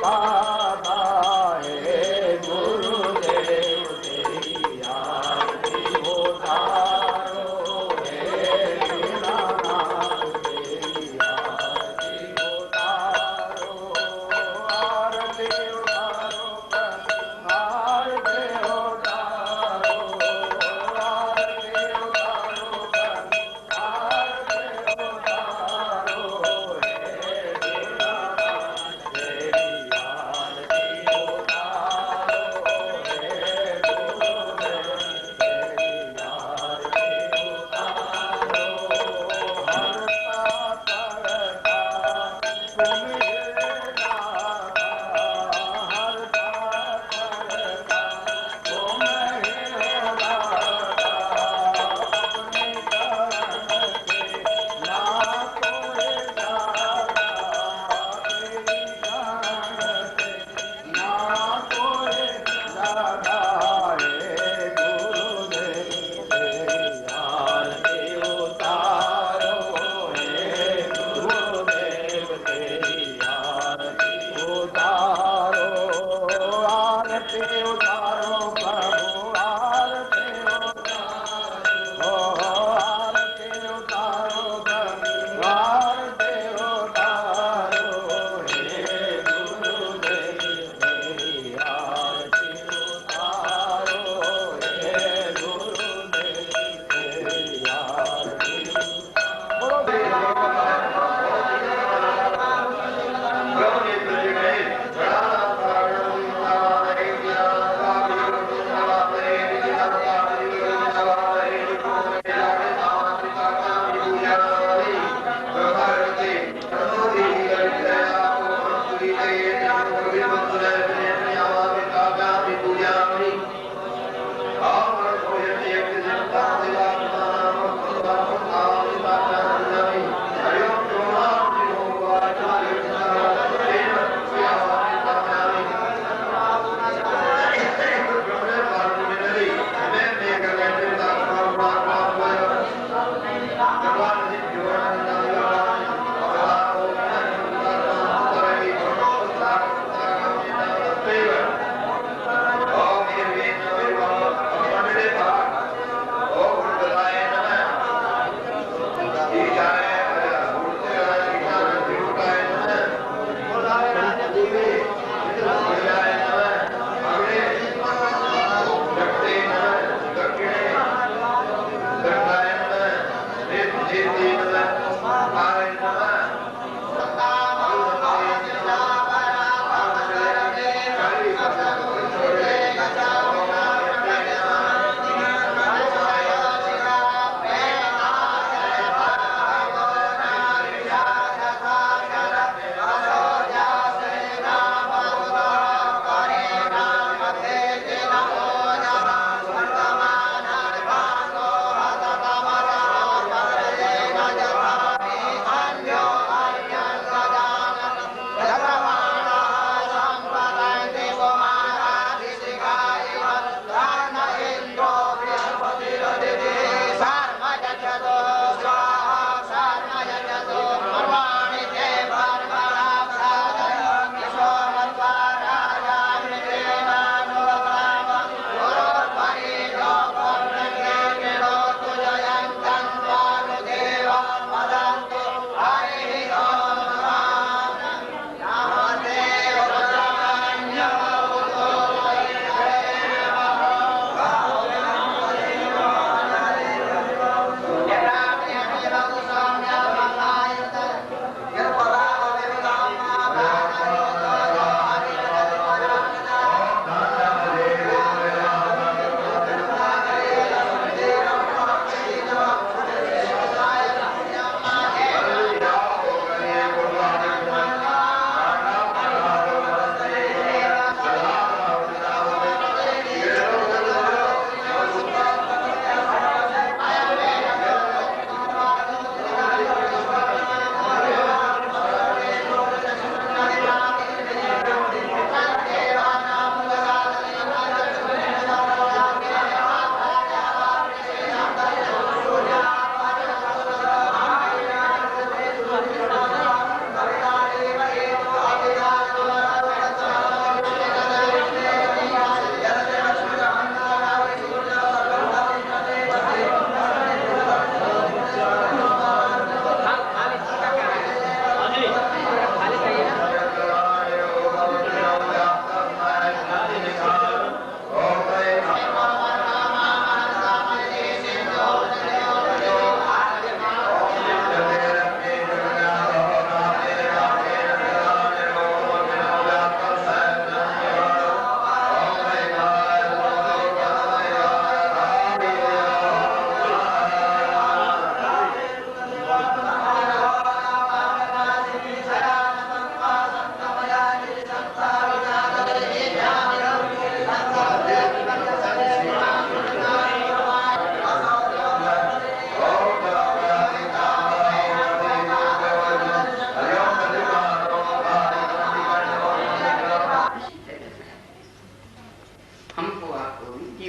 दादा हे गुरुदेव तेरी आरती उतारो हे दीनानाथ तेरी आरती उतारो आरती उतारो आरती उतारो आरती उतारो आरती उतारो हे दीनानाथ तेरी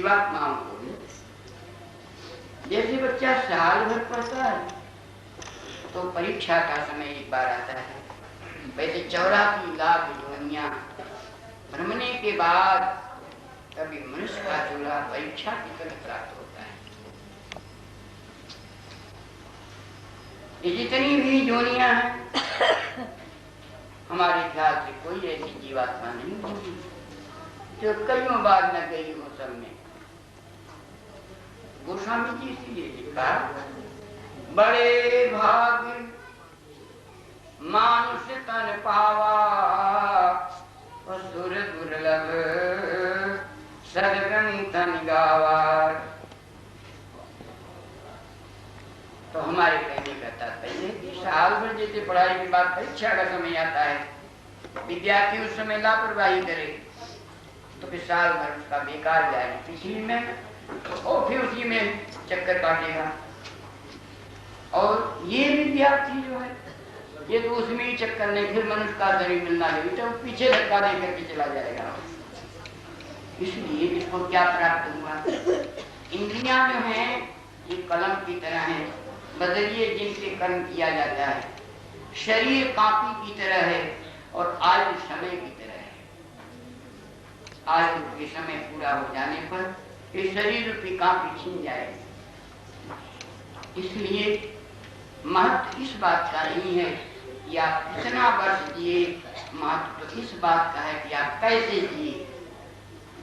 जीवात्माओं को भी। जैसे बच्चा साल भर पढ़ता है तो परीक्षा का समय एक बार आता है। वैसे 84 लाख योनियां भ्रमणे के बाद कभी मनुष्य का चूल्हा परीक्षा की तरह प्राप्त होता है। ये जितनी भी योनियां हैं हमारे ख्याल से कोई ऐसी जीवात्मा नहीं होगी जो कईयों बार न गई हो सब में। गोस्वामी जी इसलिए लिखा, बड़े भाग्य मानुष तन पावा असुर दुर्लभ सदग्रंथन गावा। तो हमारे कहने का तात्पर्य कि साल भर जैसे पढ़ाई के बाद परीक्षा का समय आता है, विद्यार्थी उस समय लापरवाही करे तो फिर साल भर उसका बेकार जाए इसी में, और फिर उसी में चक्कर काटेगा। और ये विद्यार्थी जो है ये तो उसमें ही चक्कर नहीं, फिर मनुष्य का शरीर मिलना नहीं तो पीछे धक्का दे करके चला जाएगा। इसलिए इसको क्या प्राप्त हुआ, इंद्रियां जो हैं ये कलम की तरह है, बदलिए जिनसे कर्म किया जाता है। शरीर कापी की तरह है और आयु समय की तरह है। आयु के समय पूरा हो जाने पर ये शरीर रूपी कापी छिन जाएगी। इसलिए महत्व इस बात का नहीं है कि आप कितना वर्ष जिए, महत्व तो इस बात का है कि आप कैसे जिए,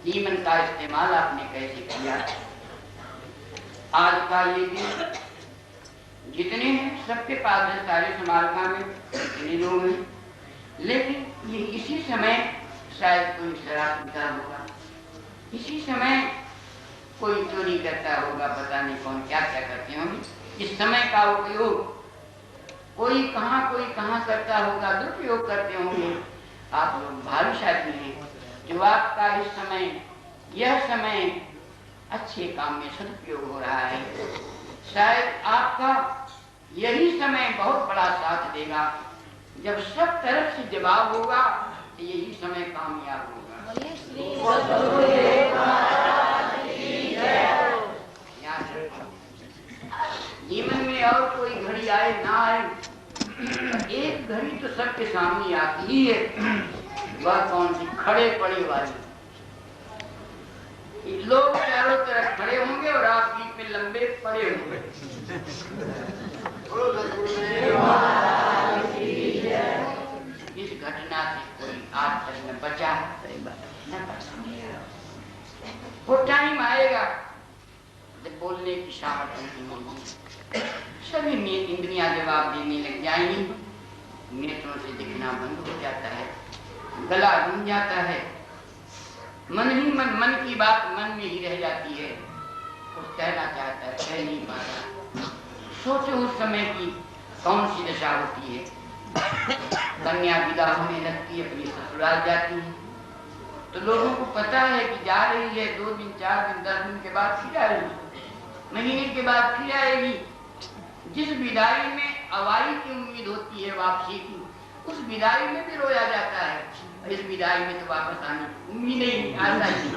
जीवन का इस्तेमाल आपने कैसे किया। आज का ये दिन जितने हैं सबके पास है, सारे समालका में जितने लोग हैं, लेकिन ये इसी समय शायद कोई शराब पीता होगा, इसी समय कोई चोरी करता होगा, पता नहीं कौन क्या क्या करते होंगे। इस समय का उपयोग कोई कहाँ करता होगा, दुरुपयोग करते होंगे। आप लोग भाग्यशाली हैं जो आपका इस समय, यह समय अच्छे काम में सदुपयोग हो रहा है। शायद आपका यही समय बहुत बड़ा साथ देगा, जब सब तरफ से जवाब होगा तो यही समय कामयाब होगा। जीवन में और कोई घड़ी आए ना आए, एक घड़ी तो सबके सामने आती ही है। वह कौन सी, खड़े पड़े वाली। लोग चारों तरफ खड़े होंगे और आप बीच में लंबे पड़े होंगे। इस घटना से कोई आज तक न बचा न बचा। वो टाइम आएगा जब बोलने की सामर्थ्य नहीं होगी, सभी इंद्रियां जवाब देने लग जाएंगी, नेत्रों से दिखना बंद हो जाता है, गला रुंझ जाता है, मन की बात मन में ही रह जाती है। कुछ कहना चाहता है, कह नहीं पा रहा। सोचो उस समय की कौन सी दशा होती है। कन्या विदा होने लगती है, अपनी ससुराल जाती है, तो लोगों को पता है कि जा रही है, 2 दिन 4 दिन 10 दिन के बाद फिर आएगी, महीने के बाद फिर आएगी। जिस विदाई में अवाई की उम्मीद होती है वापसी की, उस विदाई में भी रोया जाता है। इस विदाई में तो वापस आने की उम्मीद नहीं आता ही।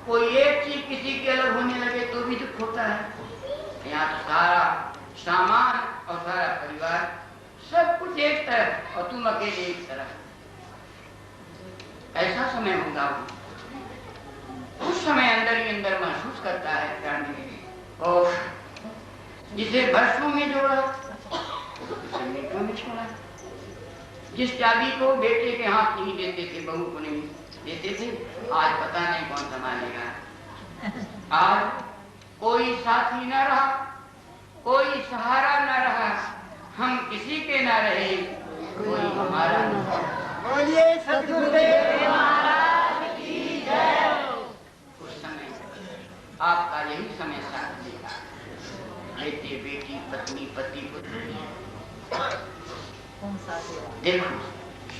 कोई एक चीज किसी के अलग होने लगे तो भी दुख होता है। यहाँ तो सारा सामान और सारा परिवार सब कुछ एक तरफ और तुम अकेले एक तरफ। ऐसा समय होगा, उस समय अंदर ही अंदर महसूस करता है प्राणी, और जिसे वर्षों में जोड़ा उसे मिनटों में छोड़ा। जिस चाबी को बेटे के हाथ नहीं देते थे, बहू को नहीं देते थे, आज पता नहीं कौन संभालेगा। आज कोई साथी न रहा, कोई सहारा न रहा, हम किसी के न रहे, कोई हमारा न रहा। बोलिए सद्गुरुदेव महाराज की जय। उस समय आपका यही समय साथ देगा। बेटे बेटी, पत्नी पति पुत्र। देखो,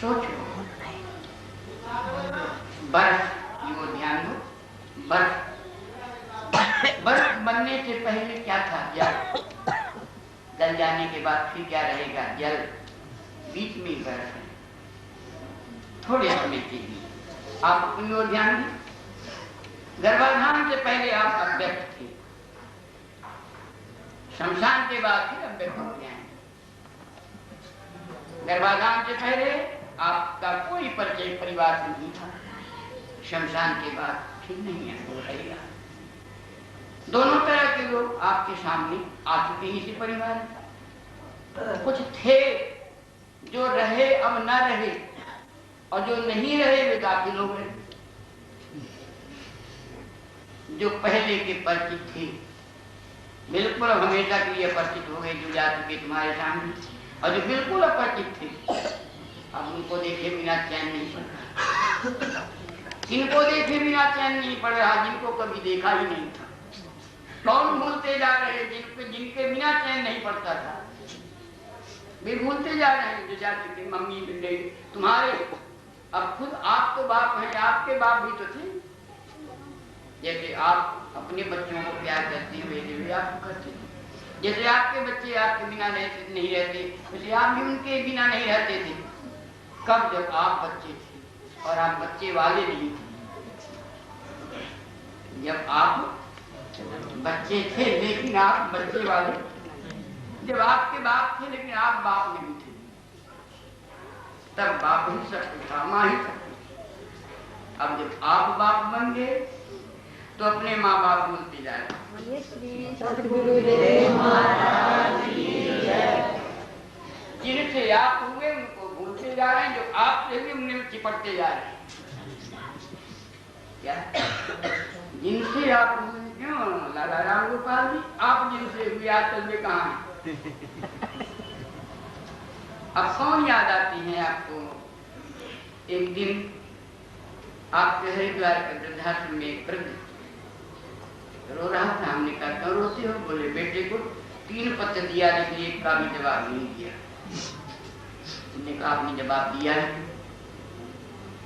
सोचो, बर्फ की ओर ध्यान दो। बर्फ बनने से पहले क्या था? जल। गल जाने के बाद फिर क्या रहेगा? जल। बीच में बर्फ है। थोड़े समय के लिए आप अपनी ओर ध्यान दें। गर्भाधान से पहले आप अव्यक्त थे, शमशान के बाद फिर अव्यक्त हो गए। गर्भाधान से पहले आपका कोई परिचय परिवार से नहीं था, शमशान के बाद फिर नहीं है। दोनों तरह के लोग आपके सामने आ चुके हैं इसी परिवार में। कुछ थे जो रहे अब न रहे, और जो नहीं रहे वे दाखिल हो गए। जो पहले के परिचित थे बिल्कुल हमेशा के लिए परिचित हो गए, जो जा चुके तुम्हारे सामने, और जो बिल्कुल अपरिचित थे अब उनको देखे बिना चैन नहीं पड़ रहा। जिनको देखे बिना चैन नहीं पड़ रहा, जिनको कभी देखा ही नहीं था, कौन भूलते जा रहे, जिनके बिना चैन नहीं पड़ता था वे भूलते जा रहे हैं। जो जा चुके मम्मी बिल्डे तुम्हारे, अब खुद आप तो बाप हैं, आपके बाप भी तो थे। जैसे आप अपने बच्चों को प्यार करते हुए वे आपको करते थे, जैसे आपके बच्चे आपके बिना नहीं रहते, वैसे आप भी उनके बिना नहीं रहते थे। कब? जब आप बच्चे थे और आप बच्चे वाले नहीं थे। जब आप बच्चे थे लेकिन आप बच्चे वाले, जब आपके बाप थे लेकिन आप बाप नहीं थे, तब बाप ही सकते था, माँ ही सकते। अब जब आप बाप बन गए तो अपने माँ बाप भूलते जा रहे। जिनसे आप हुए उनको भूलते जा रहे हैं, जो आपसे हुए उनमें चिपटते जा रहे हैं। क्या? जिनसे आप हुए, क्यों लाला राम गोपाल जी, आप जिनसे हुए आजकल में कहाँ हैं? अब कौन याद आती है आपको? एक दिन आपके हरिद्वार के वृद्धाश्रम में एक वृद्ध रो रहा था। हमने कहा क्यों रोते हो? बोले बेटे को 3 पत्र दिया लेकिन एक का भी जवाब नहीं दिया। हमने कहा आपने जवाब दिया है?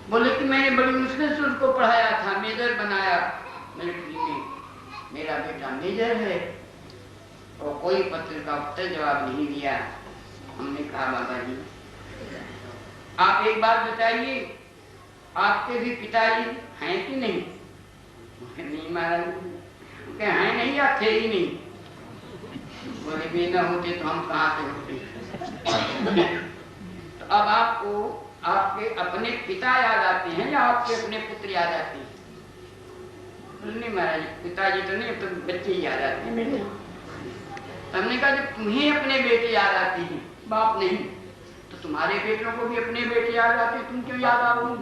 बोले कि मैंने बड़ी मुश्किल से उसको पढ़ाया था, मेजर बनाया मिलिट्री में, मेरा बेटा मेजर है और कोई पत्र का उत्तर जवाब नहीं दिया। हमने कहा बाबा जी आप एक बात बताइए, आपके भी पिताजी हैं कि नहीं? नहीं महाराज, हैं नहीं या थे ही नहीं? बोले वे न होते तो हम कहाँ से होते। तो अब आपको आपके अपने पिता याद आते हैं या आपके अपने पुत्र याद आते हैं? नहीं महाराज, पिताजी तो नहीं, तो बच्चे ही याद आते हैं मेरे। हमने कहा जब तुम्हें अपने बेटे याद आते हैं, बाप नहीं, तो तुम्हारे बेटों को भी अपने बेटे याद आते हैं, तुम क्यों याद आओगे?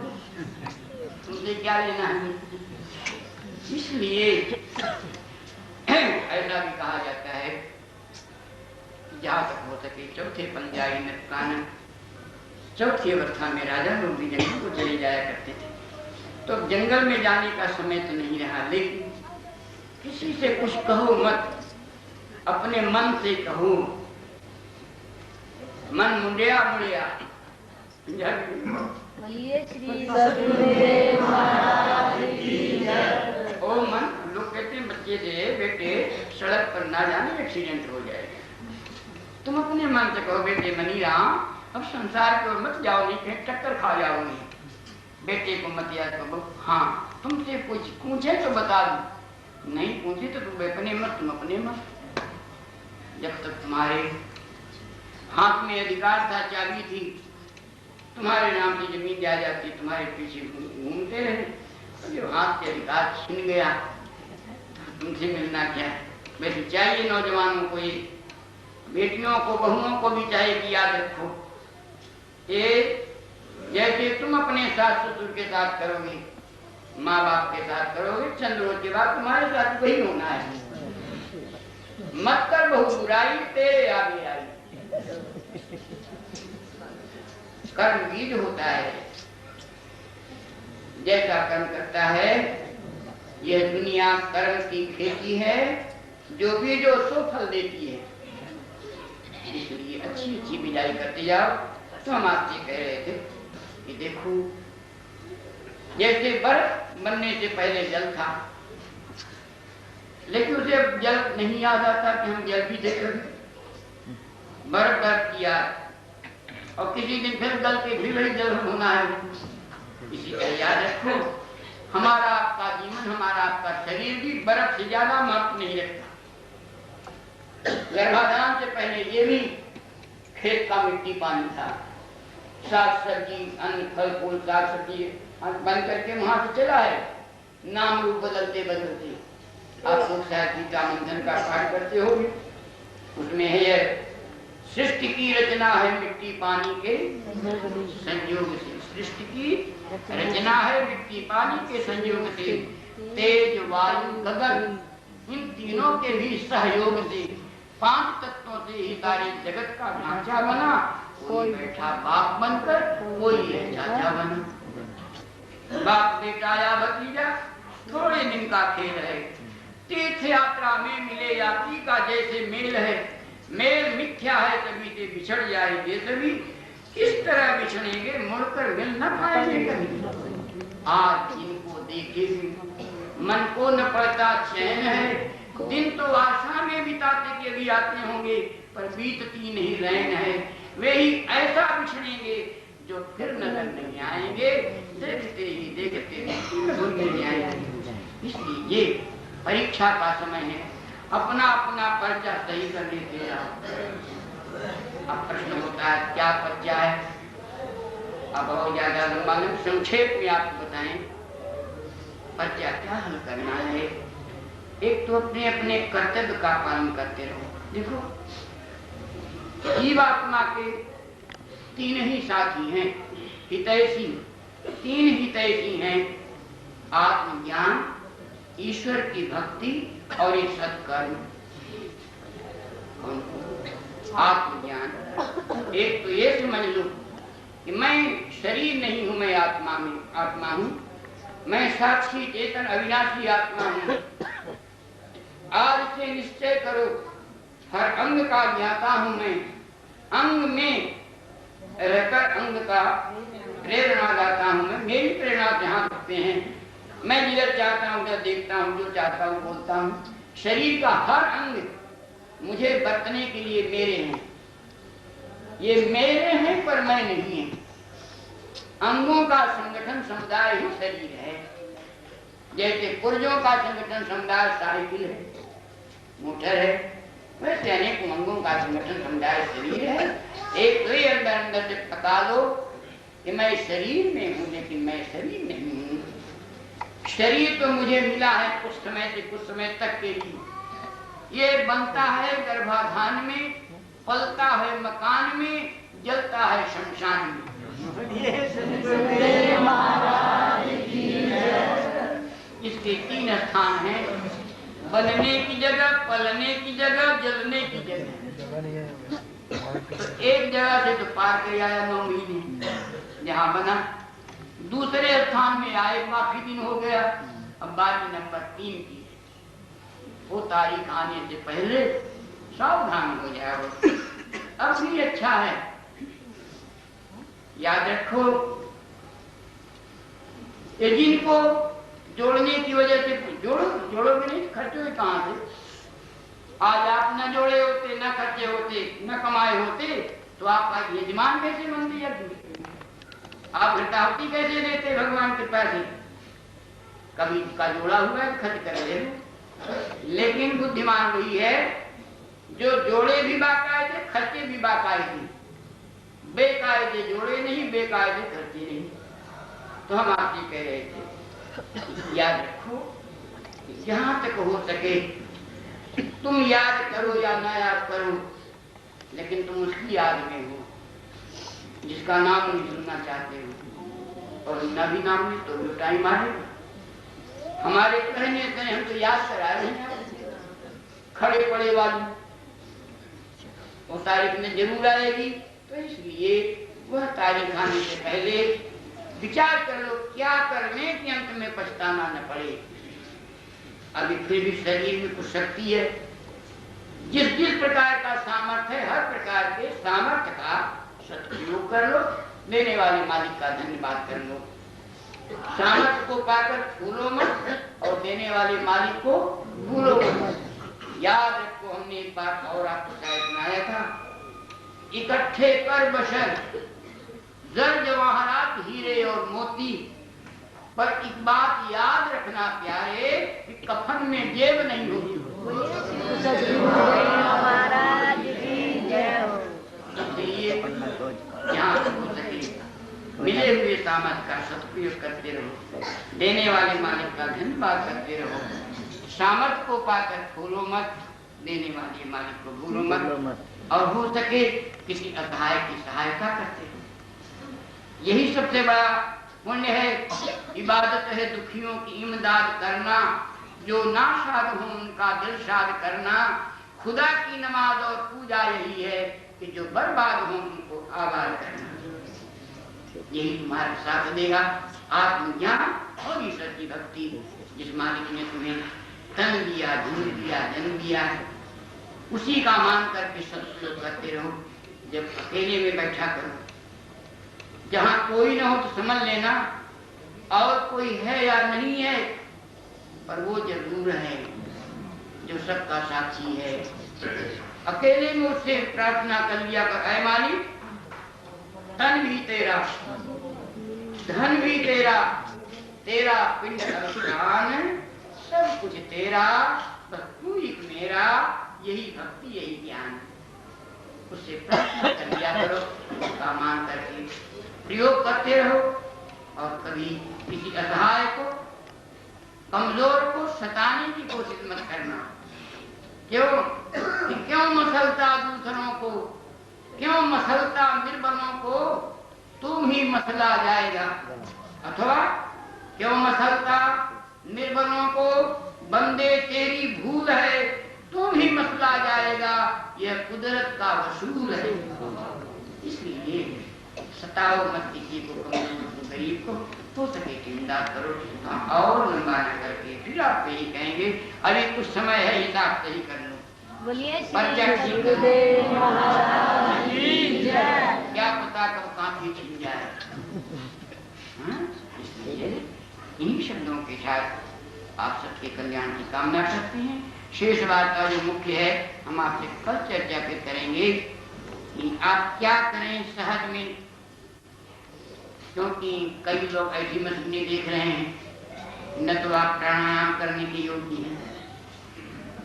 तुमसे क्या लेना है? इसलिए ऐसा भी कहा जाता है जहाँ तक हो सके चौथे पंजाई नरकानन, चौथी अवस्था में राजा लोग भी जंगल को चले जाया करते थे। तो जंगल में जाने का समय तो नहीं रहा, लेकिन किसी से कुछ कहो मत, अपने मन से कहो। मन मुंडिया मुड़िया ओ मन, लोग कहते हैं बच्चे से बेटे सड़क पर ना जाने एक्सीडेंट हो जाएगा। तुम अपने मन से कहो बेटे मनी राम अब संसार की ओर मत जाओ, नहीं कहीं टक्कर खा जाओगे। बेटे को मत याद करो। हाँ तुमसे कुछ पूछे तो बता दो, नहीं पूछे तो तुम अपने मत, तुम अपने मत। जब तक तुम्हारे हाथ में अधिकार था, चाबी थी, तुम्हारे नाम की जमीन जायदाद थी, तुम्हारे पीछे घूमते रहे। तो जो हाथ से अधिकार छिन गया तो तुमसे मिलना क्या है? वैसे चाहिए नौजवानों को, ये बेटियों को बहुओं को भी चाहिए कि याद रखो, ये जैसे तुम अपने सास ससुर के साथ करोगे, माँ बाप के साथ करोगे, चंद रोज के बाद तुम्हारे साथ वही होना है। मत कर बहु बुराई तेरे आगे आई। कर्म बीज होता है, जैसा कर्म करता है। यह दुनिया कर्म की खेती है, जो बीजो सो फल देती है। इसलिए अच्छी अच्छी बिजाई करते जाओ। तो हम आपसे कह रहे थे कि देखो जैसे बर्फ बनने से पहले जल था, लेकिन उसे जल नहीं याद आता कि हम जल भी देख रहे। बर्फ किया और किसी दिन फिर गल के फिर वही जल होना है। इसी का याद रखो, हमारा आपका जीवन, हमारा आपका शरीर भी बर्फ से ज्यादा महत्व नहीं रखता। गर्भाधान से पहले ये भी खेत का मिट्टी पानी था, साग सब्जी, अन्न फल फूल, साग सब्जी बन करके वहां से चला है, नाम रूप बदलते बदलते। आप लोग शायद गीता मंथन का पाठ करते हो, उसमें है सृष्टि की रचना है मिट्टी पानी के संयोग से। सृष्टि की रचना है मिट्टी पानी के संयोग से, तेज वायु गगन इन तीनों के भी सहयोग से 5 तत्वों से ही सारे जगत का ढांचा बना। कोई बैठा बाप बनकर, कोई है चाचा बना। बाप बेटा या भतीजा थोड़े दिन का खेल है, तीर्थ यात्रा में मिले यात्री का जैसे मेल है। मेल मिथ्या है तभी से बिछड़ जाएंगे सभी, किस तरह बिछड़ेंगे मुड़कर मिल न पाएंगे कभी। आज इनको देखेंगे मन को न पड़ता चैन है, दिन तो आशा में बिताते के भी आते होंगे, पर बीतती नहीं रैन है। वे ही ऐसा बिछड़ेंगे जो फिर नजर नहीं आएंगे, देखते ही देखते भूल नहीं आएंगे। इसलिए ये परीक्षा का समय है, अपना अपना पर्चा सही कर लेते जाओ। अब प्रश्न होता है क्या पर्चा है? अब बहुत ज्यादा लंबा संक्षेप में आपको बताएं पर्चा क्या हल करना है। एक तो अपने अपने कर्तव्य का पालन करते रहो। देखो जीवात्मा के 3 ही साथी हैं, हितैषी। 3 हितैषी हैं, आत्मज्ञान, ईश्वर की भक्ति और ये सत्कर्म। आत्मज्ञान, एक तो ये समझ लो कि मैं शरीर नहीं हूं, मैं आत्मा हूं, मैं साक्षी चेतन अविनाशी आत्मा हूं। आज से निश्चय करो हर अंग का ज्ञाता हूं मैं, अंग में रहकर अंग का प्रेरणा दाता हूं मैं। मेरी प्रेरणा जहां रखते हैं, मैं जिधर चाहता हूं उधर देखता हूं, जो चाहता हूं बोलता हूं। शरीर का हर अंग मुझे बरतने के लिए मेरे हैं, ये मेरे हैं पर मैं नहीं है। अंगों का संगठन समुदाय ही शरीर है। जैसे पुर्जों का संगठन समुदाय साइकिल है, मोटर है, वैसे अनेक अंगों का संगठन समुदाय शरीर है। एक तो अंदर अंदर से पता लो कि मैं शरीर में हूं, लेकिन मैं शरीर नहीं हूं। शरीर तो मुझे मिला है कुछ समय से कुछ समय तक के लिए, ये बनता है गर्भाधान में, पलता है मकान में, जलता है शमशान में। इसके 3 स्थान हैं, बनने की जगह, पलने की जगह, जलने की जगह। तो एक जगह से तो पार कर आया 9 महीने जहां बना, दूसरे स्थान में आए काफी दिन हो गया, अब बारी नंबर 3 की। वो तारीख आने से पहले सावधान हो जाओ। अब भी अच्छा है, याद रखो ये जिनको जोड़ने की वजह से जोड़ोगे नहीं, खर्चोगे कहां से? आज आप न जोड़े होते, न खर्चे होते, न कमाए होते, तो आपका यजमान कैसे बन दिया? आप घटावती कैसे देते भगवान के पैसे? कभी का जोड़ा हुआ है खर्च कर ले। लेकिन बुद्धिमान वही है जो जोड़े भी बाकायदे, खर्चे भी बाकायदे, बेकायदे जोड़े नहीं, बेकायदे खर्चे नहीं। तो हम आपसे कह रहे थे याद रखो जहां तक हो सके तुम याद करो या ना याद करो, लेकिन तुम उसकी याद में हो जिसका नाम नहीं सुनना चाहते हो, और न भी नाम नहीं तो भी टाइम आएगा। हमारे कहने से हम तो याद करा रहे हैं, खड़े पड़े वाली वो तारीख में जरूर आएगी। तो इसलिए वह तारीख आने से पहले विचार कर लो क्या करने के अंत में पछताना न पड़े। अभी फिर भी शरीर में कुछ शक्ति है, जिस जिस प्रकार का सामर्थ्य है हर प्रकार के सामर्थ्य का सदुपयोग कर लो, देने वाले मालिक का धन्यवाद कर लो। सामर्थ्य को पाकर भूलो मत और देने वाले मालिक को भूलो मत। याद रखो हमने एक बात और आपको शायद सुनाया था, इकट्ठे कर बशर जर जवाहरात हीरे और मोती, पर एक बात याद रखना प्यारे कि कफन में जेब नहीं होती। इसलिए यहाँ हो सके मिले हुए सामर्थ का सदुपयोग करते रहो, देने वाले मालिक का धन्यवाद करते रहो। सामर्थ को पाकर फूलो मत, देने वाले मालिक को भूलो मत, और हो सके किसी असहाय की सहायता करते रहो। यही सबसे बड़ा पुण्य है, इबादत है दुखियों की इमदाद करना, जो नाशाद हो उनका दिल शाद करना। खुदा की नमाज और पूजा यही है कि जो बर्बाद हो उनको आबाद करना। यही तुम्हारा साथ देगा आत्मज्ञान और ईश्वर की भक्ति। जिस मालिक ने तुम्हें तन दिया, धन दिया, जन्म दिया है, उसी का मान करके सत्संग करते रहो। जब अकेले में बैठा करो, जहाँ कोई ना हो तो समझ लेना और कोई है या नहीं है, पर वो जरूर है जो सबका साक्षी है। अकेले में उससे प्रार्थना कर लिया कर, ऐ मालिक तन भी तेरा, धन भी तेरा, तेरा पिंड अभिमान सब कुछ तेरा, बस तू एक मेरा। यही भक्ति, यही ज्ञान। उससे प्रार्थना कर लिया करो, उसका मान करके प्रयोग करते रहो। और कभी किसी असहाय को, कमजोर को सताने की कोशिश मत करना। क्यों मसलता दूसरों को, क्यों मसलता निर्बलों को, तुम ही मसला जाएगा। अथवा क्यों मसलता निर्बलों को, बंदे तेरी भूल है, तुम ही मसला जाएगा। यह कुदरत का वसूल है। इसलिए सताओ मत किसी को, कमजोर को, गरीब को, हो सके कि इमदाद करो। और लंबा न करके फिर आप यही कहेंगे, अरे कुछ समय है, हिसाब सही कर लो। बोलिए क्या पता कब काफी छिन जाए। इसलिए इन्हीं शब्दों के साथ आप सबके कल्याण की कामना करते हैं। शेष बात का जो मुख्य है, हम आपसे कल चर्चा फिर करेंगे कि आप क्या करें सहज में, क्योंकि कई लोग ऐसी मशीनें देख रहे हैं, न तो आप प्राणायाम करने के योग्य हैं,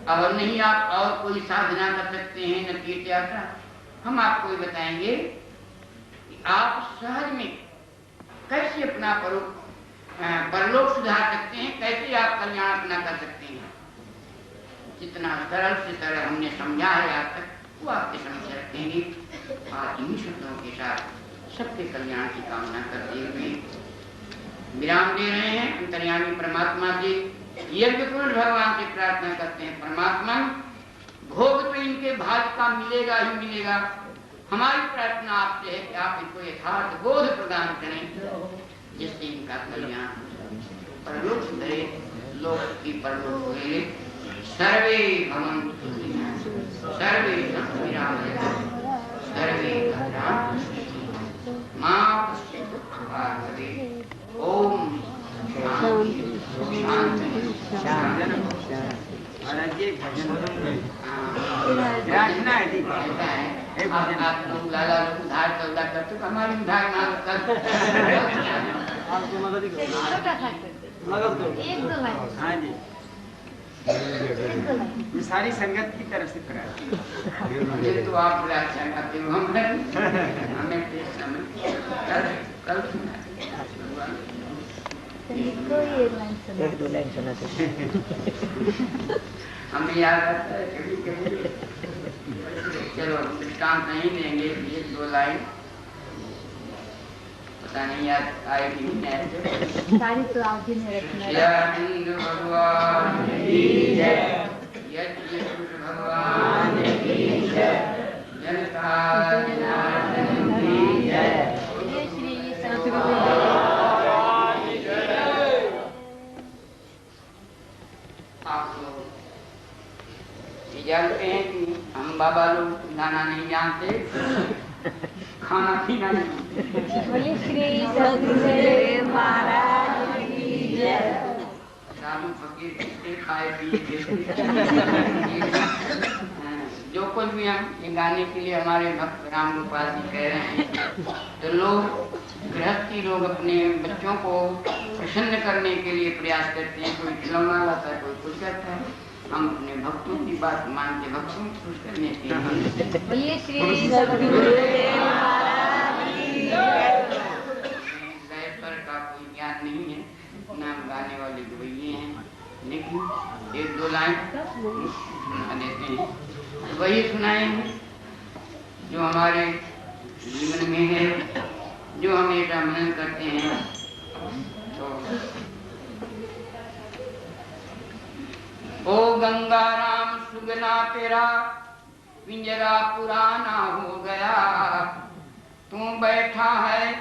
और नहीं आप और कोई साधना कर सकते हैं, न तीर्थ यात्रा। हम आपको बताएंगे कि आप सहज में कैसे अपना परलोक सुधार सकते हैं, कैसे आप कल्याण अपना कर सकते हैं। जितना सरल से सरल हमने समझा है आज तक, वो आपके समझ रखेंगे। आज इन्हीं शब्दों के साथ सबके कल्याण की कामना करते हुए विराम दे रहे हैं। अंतर्यामी परमात्मा से यज्ञ पुरुष भगवान से प्रार्थना करते हैं, परमात्मा भोग तो इनके भाग्य का मिलेगा ही मिलेगा। हमारी प्रार्थना आपसे है कि आप इनको यथार्थ बोध प्रदान करें, जिससे इनका कल्याण परलोक सुधरे, लोक की परलोक हुए। सर्वे भवन्तु सर्वे सन्तु सर्वे मां पार्वती। ओम शांति शांति शांति। आप लोग लाला उधार सौदा करते, हमारी उधार ना कर। हाँ जी, ये सारी संगत की तरफ से कराती ये तो आप बड़ा अच्छा करते हो, हमें एक दो लाइन सुना हमें याद आता है कभी कभी। चलो दृष्टांत नहीं लेंगे, एक दो लाइन पता नहीं याद आएगी नहीं। सारी तो आप ही ने रखना जय हिंद भगवान की जय, यज्ञ पुरुष भगवान की जय, जनता जनार्दन की जय। जय श्री सतगुरु। आप लोग ये जानते हैं कि हम बाबा लोग गाना नहीं जानते, खाना पीना नहीं। बोले श्री सतगुरु महाराज की जय। साधु फकीर किससे खाए पिए जो कुछ भी हम ये गाने के लिए हमारे भक्त राम गोपाल जी कह रहे हैं, तो लोग गृहस्थी लोग अपने बच्चों को प्रसन्न करने के लिए प्रयास करते हैं। कोई खिलौना लाता है, कोई कुछ करता है। हम अपने भक्तों की बात मान के भक्तों को खुश करने के लिए बोलिए श्री सद्गुरुदेव महाराज की जय। लय स्वर का कोई ज्ञान नहीं है, नाम गाने वाले गवैये हैं, लेकिन एक दो लाइन सुना देते हैं। तो वही सुनाएंगे जो हमारे जीवन में है, जो हमेशा मनन करते हैं। तो ओ गंगाराम सुगना तेरा पिंजरा पुराना हो गया, तू बैठा है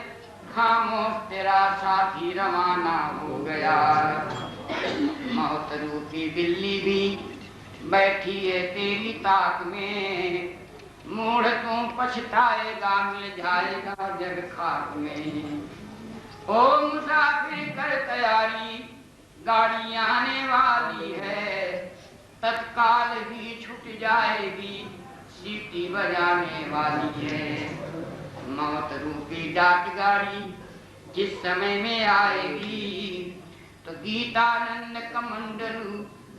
खामोश तेरा साथी रवाना हो गया। मौत रूपी बिल्ली भी बैठी है तेरी ताक में, मूढ़ तू पछताएगा मिल जाएगा जग खाक में। ओ मुसाफिर कर तैयारी गाड़ी आने वाली है, तत्काल ही छूट जाएगी सीटी बजाने वाली है। मौत रूपी डाक गाड़ी जिस समय में आएगी, तो गीतानंद कमंडलू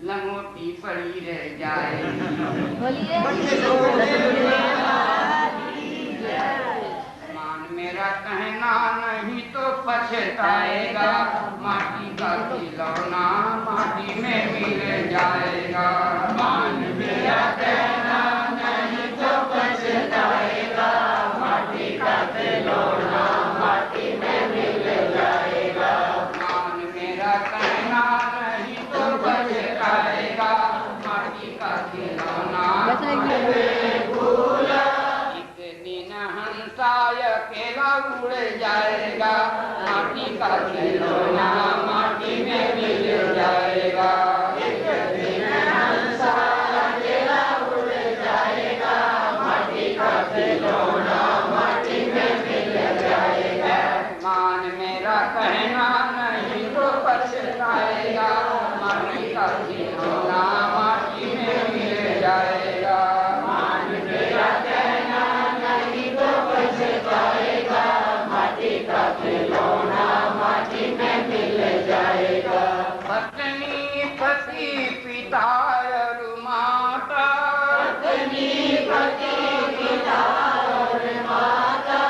लंगोटी पड़ी रह जाएगी। बोलिए श्री सद्गुरुदेव महाराज की जय। मान मेरा कहना नहीं तो पछताएगा, माटी का खिलौना माटी में मिल जाएगा। मान मेरा कहना नहीं तो पछताएगा, माटी का खिलौना माटी में मिल जाएगा। मान मेरा कहना नहीं तो पछताएगा, माटी का खिलौना अकेला उड़ जाएगा, माटी का खिलौना माटी में मिल जाएगा। अकेला उड़ जाएगा, माटी का खिलौना माटी में मिल जाएगा। मान मेरा कहना नहीं तो पछताएगा, माटी का खिलौना माटी में मिल जाएगा। मान मेरा कहना नहीं तो पछताएगा, माटी का खिलौना माटी में मिल जाएगा। पत्नी पति पिता और माता, पत्नी पति पिता और माता,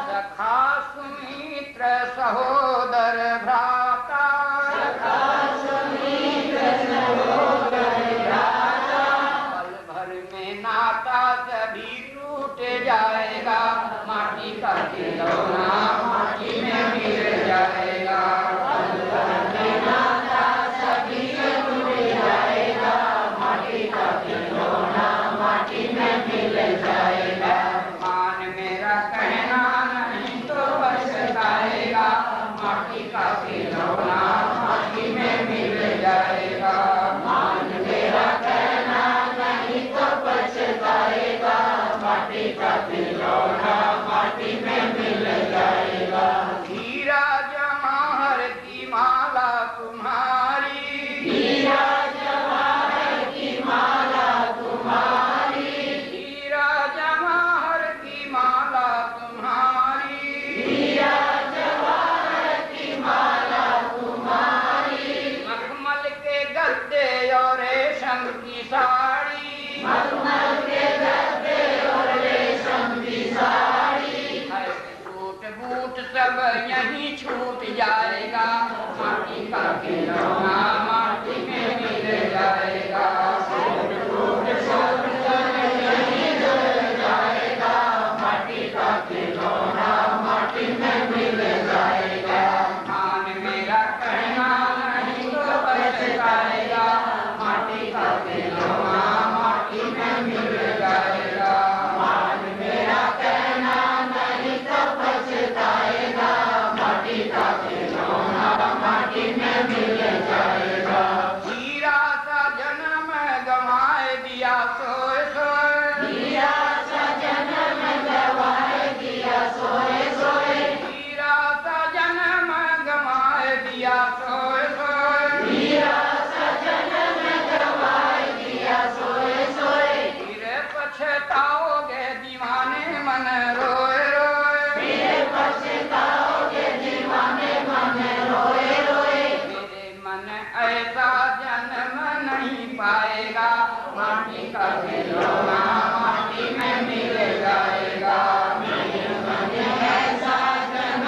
सखा सुमित्र सहोदर भ्राता, सखा सुमित्र सहोदर भ्राता, पल भर में नाता सभी टूट जाएगा, माटी का खिलौना माटी में मिल जाएगा। पल भर में नाता सभी टूट जाएगा, माटी का खिलौना माटी में मिल जाएगा। मान मेरा कहना नहीं तो पछताएगा, माटी का खिलौना माटी में मिल जाएगा। मान मेरा कहना नहीं तो पछताएगा, माटी का खिलौना माटी में मिल जाएगा। हीरा जवाहर की माला तुम्हारी, हीरा जवाहर की माला तुम्हारी, हीरा जवाहर की माला तुम्हारी, हीरा जवाहर की माला तुम्हारी। मखमल के गद्दे और रेशम की साड़ी, मखमल के गद्दे और रेशम की साड़ी, छूट बूट सब यहीं छूट जाएगा, माटी का खिलौना माटी में मिल जाएगा। छूट बूट सब यहीं मिल जाएगा, माटी का खिलौना माटी में मिल जाएगा। मान मेरा कहना नहीं तो पछताएगा, माटी का खिलौना माटी में मिल जाएगा। मान मेरा कहना नहीं तो पछताएगा, माटी का खिलौना माटी में मिल जाएगा। जाएगा, माटी का खिलौना माटी में मिल जाएगा। ऐसा जन्म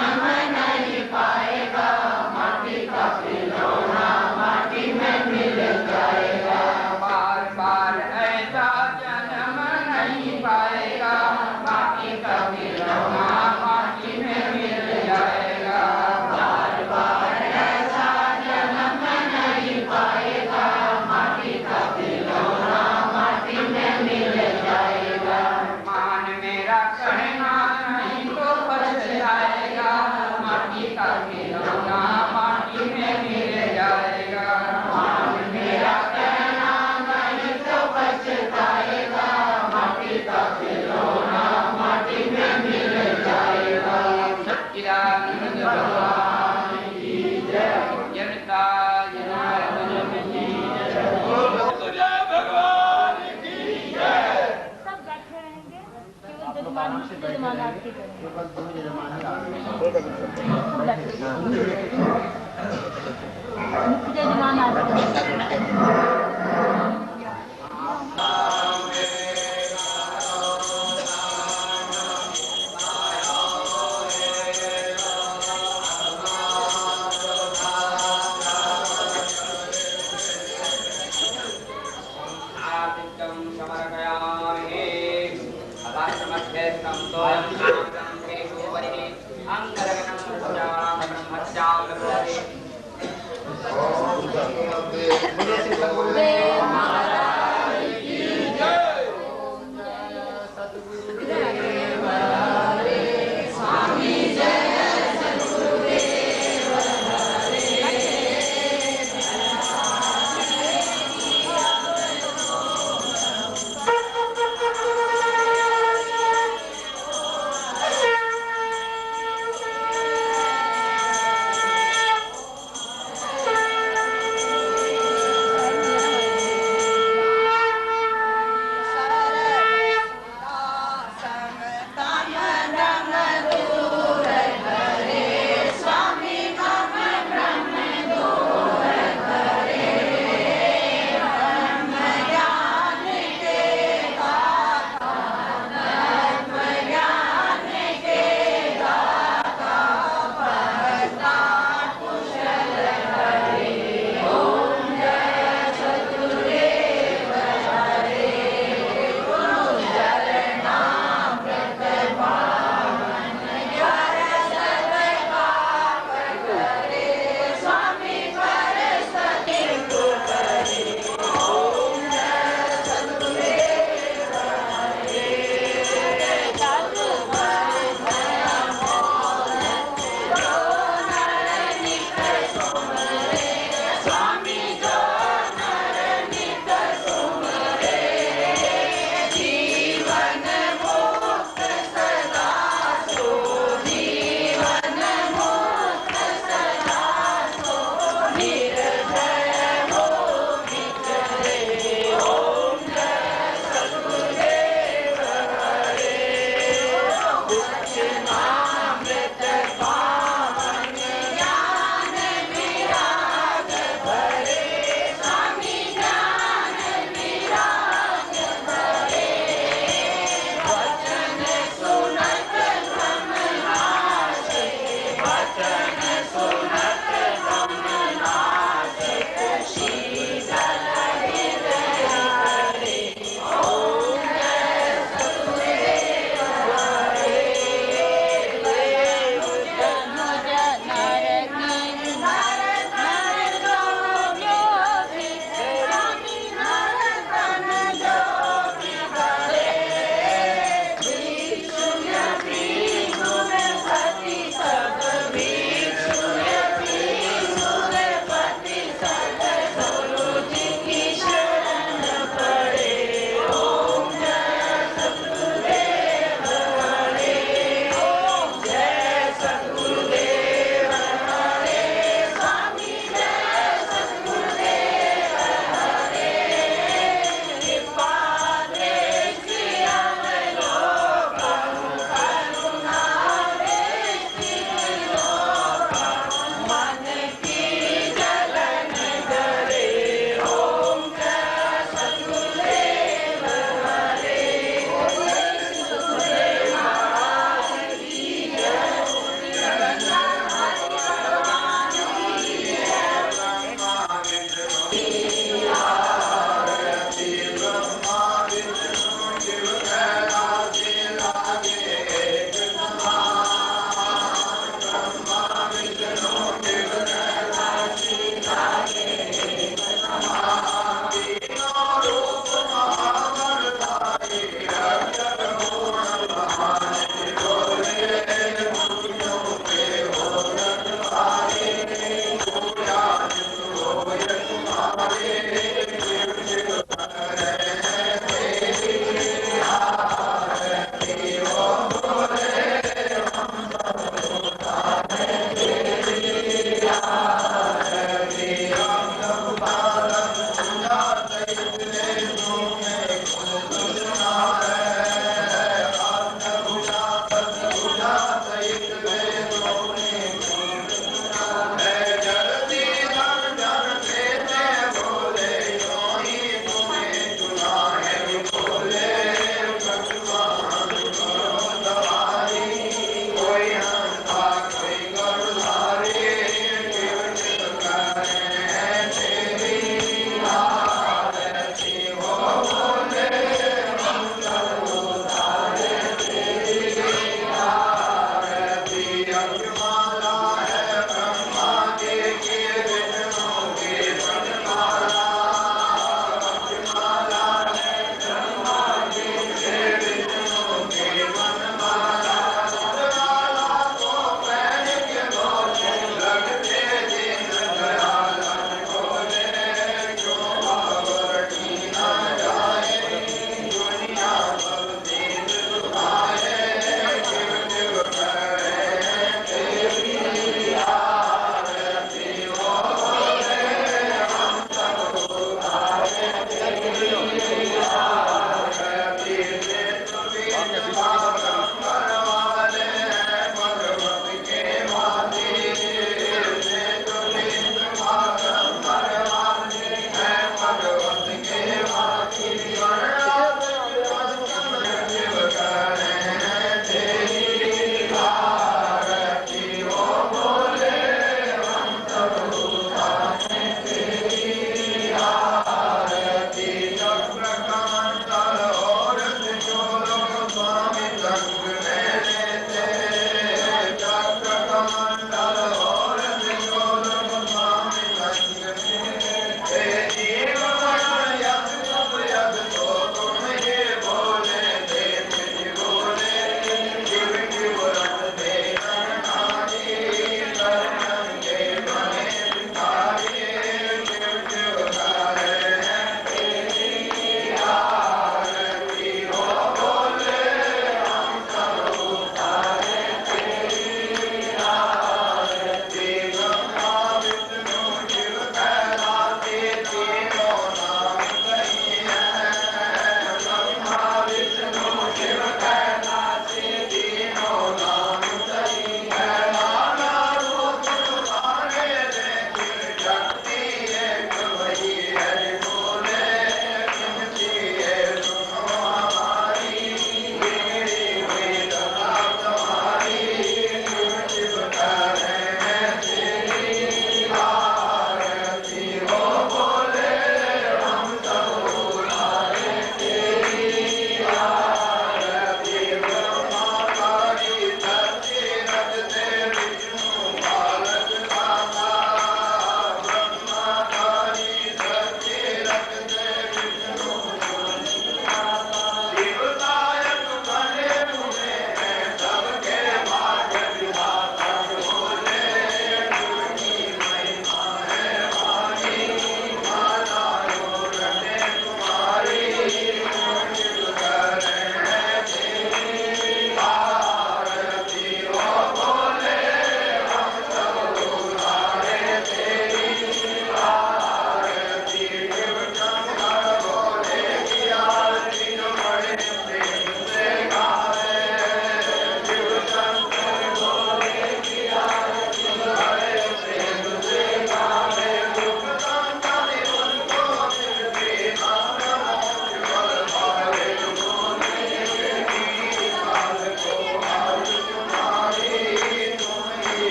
नहीं पाएगा, माटी का खिलौना माटी में मिल जाएगा। बार बार ऐसा जन्म नहीं पाएगा, माटी का खिलौना माटी में मिल जाएगा। बार बार ऐसा जन्म नहीं पाएगा, माटी का खिलौना माटी में मिल जाएगा। मान मेरा कहना नहीं तो पछताएगा, माटी का खिलौना माटी में मिल जाएगा। मान मेरा कहना नहीं तो पछताएगा, माटी का खिलौना माटी में मिल जाएगा। सच्चिदानंद भगवान की जय। जनता जनार्दन की जय। भगवान की जय। सब बैठे रहेंगे, केवल जजमान मुख्य जजमान आरती करेंगे। मुख्य जजमान आरती आदित्यं समर्पयामि। अदाश्रमस्थेस्तं तोयं गोपरिः अङ्गरगणं पूजां ब्रह्मचां भवति।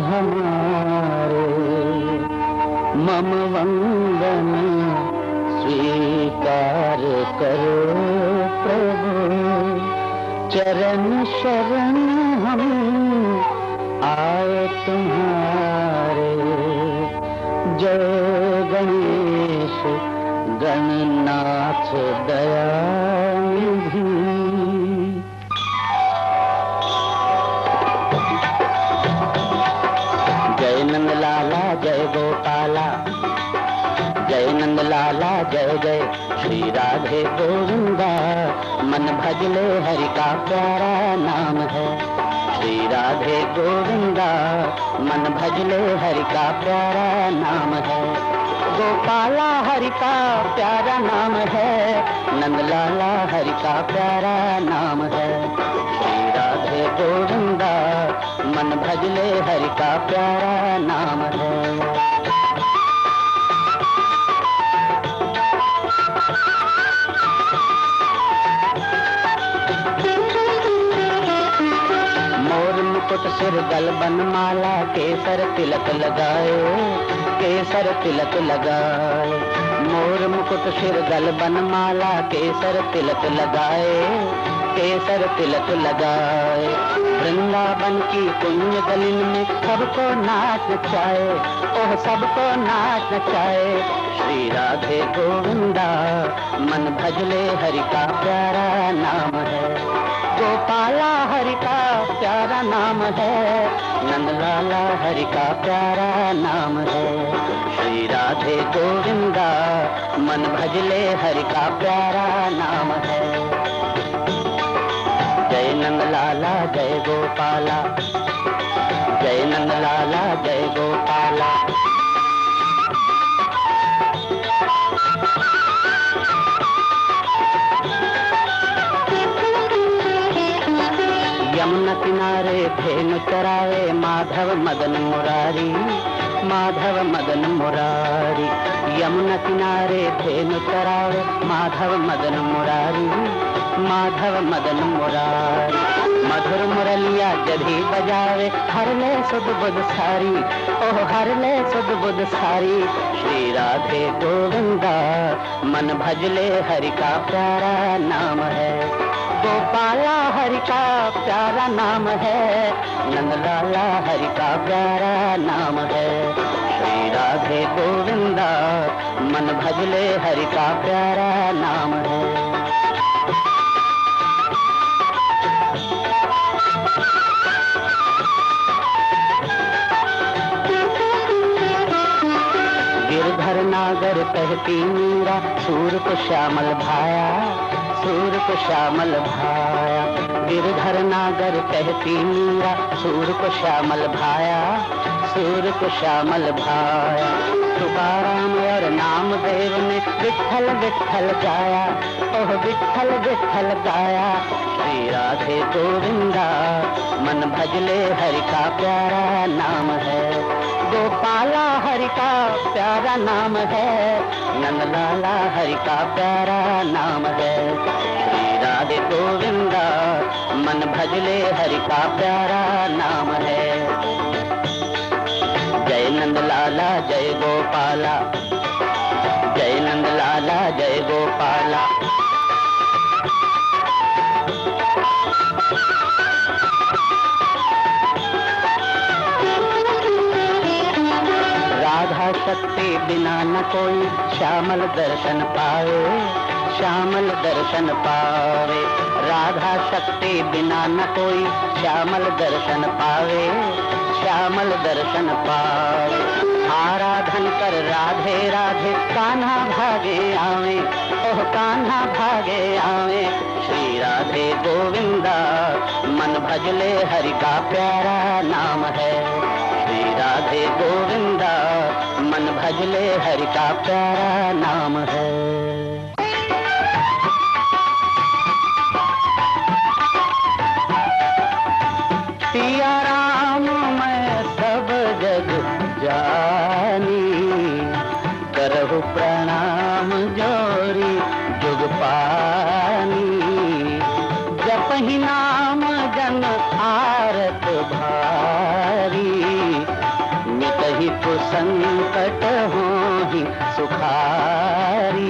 हमारे मम वंदन स्वीकार करो प्रभु, चरण शरण हम आए तुम्हारे। जय गणेश गणनाथ दयानिधि। जय नंद लाला जय गोपाला, जय नंद लाला जय जय श्री राधे गोविंदा। मन भजले हरि का प्यारा नाम है, श्री राधे गोविंदा। मन भजले हरि का प्यारा नाम है, गोपाला हरि का प्यारा नाम है, नंद लाला हरि का प्यारा नाम है। श्री राधे गोविंदा मन भजले हरि का प्यारा नाम है। मुकुट सिर गलबन माला, केसर तिलक लगाए, केसर तिलक लगाए। मोर मुकुट सिर गलबन माला, केसर तिलक लगाए, केसर तिलक लगाए। वृंदावन की पुण्य गलिन में सबको नाच नचाए, ओह सबको नाच नचाए। श्री राधे गोविंदा मन भजले हरि का प्यारा नाम है, गोपाला हरि का प्यारा नाम है, नंदलाला हरि का प्यारा नाम है। श्री राधे गोविंदा मन भजले हरि का प्यारा नाम है। जय नंदलाला जय गोपाला, जय नंदलाला जय गोपाला। यमुना किनारे धेनु चरावे, माधव मदन मुरारी, माधव मदन मुरारी। यमुना किनारे धेनु चरावे, माधव मदन मुरारी, माधव मदन मुरारी। मधुर मुरलिया जब ही बजावे, हर ले सुध बुध सारी, ओह हर ले सुध बुध सारी। श्री राधे गोविंदा मन भजले हरि का प्यारा नाम है, गोपाला हरि का प्यारा नाम है, नंदलाला हरि का प्यारा नाम है। श्री राधे गोविंदा मन भजले हरि का प्यारा नाम है। गिरधर नागर कहती मीरा, सूर को श्यामल भाया, सूर को श्यामल भाया। गिरधर नागर कहती मीरा, सूर को श्यामल भाया, सूर को श्यामल भाया। तुकाराम और नामदेव ने विठ्ठल विठ्ठल गाया, ओह विठ्ठल विठ्ठल गाया। श्री राधे गोविंदा मन भजले हरि का प्यारा नाम है, गोपाला हरि का प्यारा नाम है, नंदलाला हरि का प्यारा नाम है। श्री राधे गोविंदा मन भजले हरि का प्यारा नाम है। जय नंदलाला जय गोपाला, जय नंदलाला जय गोपाला। राधा शक्ति बिना न कोई श्यामल दर्शन पावे, श्यामल दर्शन पावे। राधा शक्ति बिना न कोई श्यामल दर्शन पावे, श्यामल दर्शन पावे। आराधन कर राधे राधे, कान्हा भागे आवे, ओह कान्हा भागे आवे। श्री राधे गोविंदा मन भजले हरि का प्यारा नाम है, श्री राधे गोविंदा मन भजले हरि का प्यारा नाम है। सिया राम मैं सब जग जानी, करहु प्रणाम जोरी जुग पानी। जपहि नाम जन आरत भारी, विप संकट हो ही सुखारी,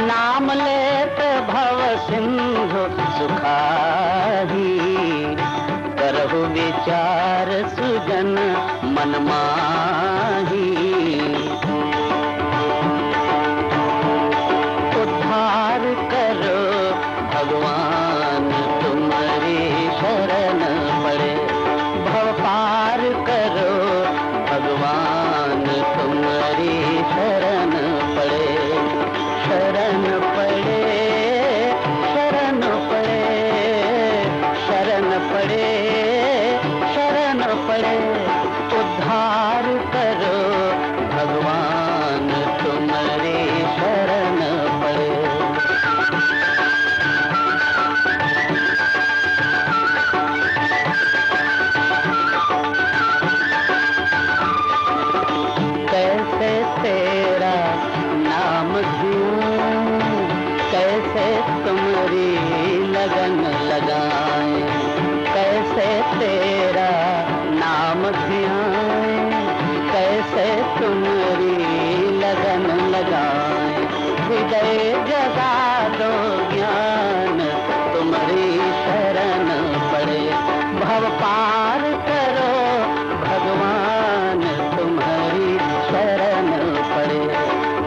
नाम लेत भव सिंधु सुखाही, करहु विचार सुजन मन माही। उद्धार करो भगवान तुम्हारी शरण पड़े, भव पार करो भगवान तुम्हारी शरण पड़े, शरण पड़े, शरण पड़े, शरण पड़े, शरण पड़े। उद्धार करो भगवान तुम्हारी शरण पड़े। कैसे तेरा नाम धूं, कैसे तुम्हारी लगन लगाए, कैसे तेरा नाम ध्याए, कैसे तुम्हारी लगन लगाए। हृदय जगा दो ज्ञान तुम्हारी शरण पड़े, भव पार करो भगवान तुम्हारी शरण पड़े।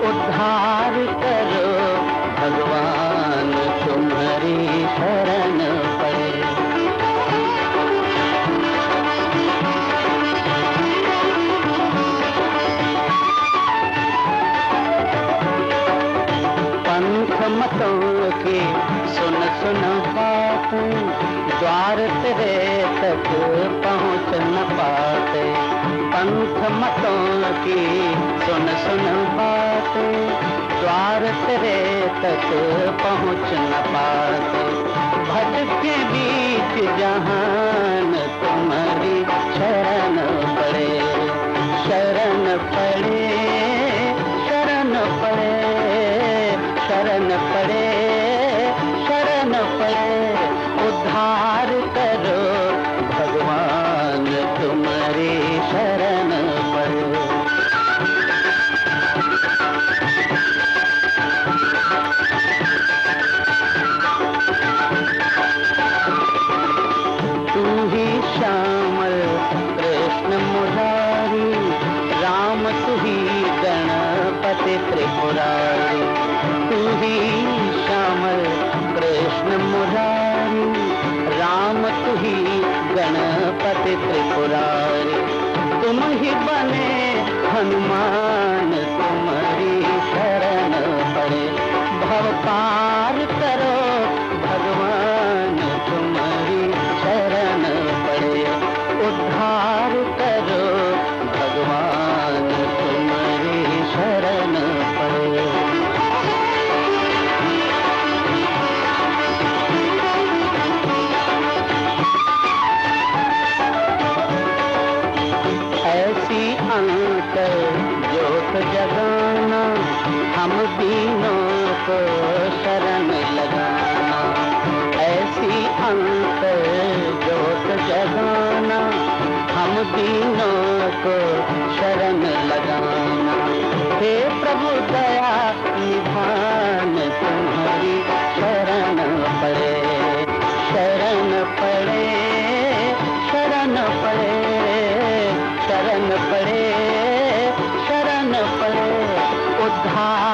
उद्धार करो भगवान तुम्हारी शरण पड़े। पंथ मतों की सुन सुन बात, द्वार तेरे तक पहुँच न पाते। पंथ मतों की सुन सुन बात, द्वार तेरे तक पहुँच न पाते। भटके बीच जहान तुम्हारी शरण पड़े, शरण पड़े, शरण पड़े, शरण पड़े, शरण पड़े। उद्धार करो भगवान तुम्हारी शरण पड़े। तू ही श्यामल कृष्ण मुरारी, राम तू ही गणपति त्रिपुरारी। तू ही श्यामल कृष्ण मुरारी, राम तू ही गणपति त्रिपुरारी। तुम ही बने हनुमान तुम्हारी शरण पड़े, भव पार करो भगवान तुम्हारी शरण पड़े। उद्धार करो भगवान तुम्हारी शरण पड़े। ऐसी अंतर ज्योत जगाना, हम दीनों को शरण लगाना। ऐसी अंतर ज्योत जगाना, हम दीनों को शरण लगाना। हे प्रभु दया निधान तुम्हारी शरण पड़े, शरण पड़े, शरण पड़े, शरण पड़े, शरण पड़े। उद्धार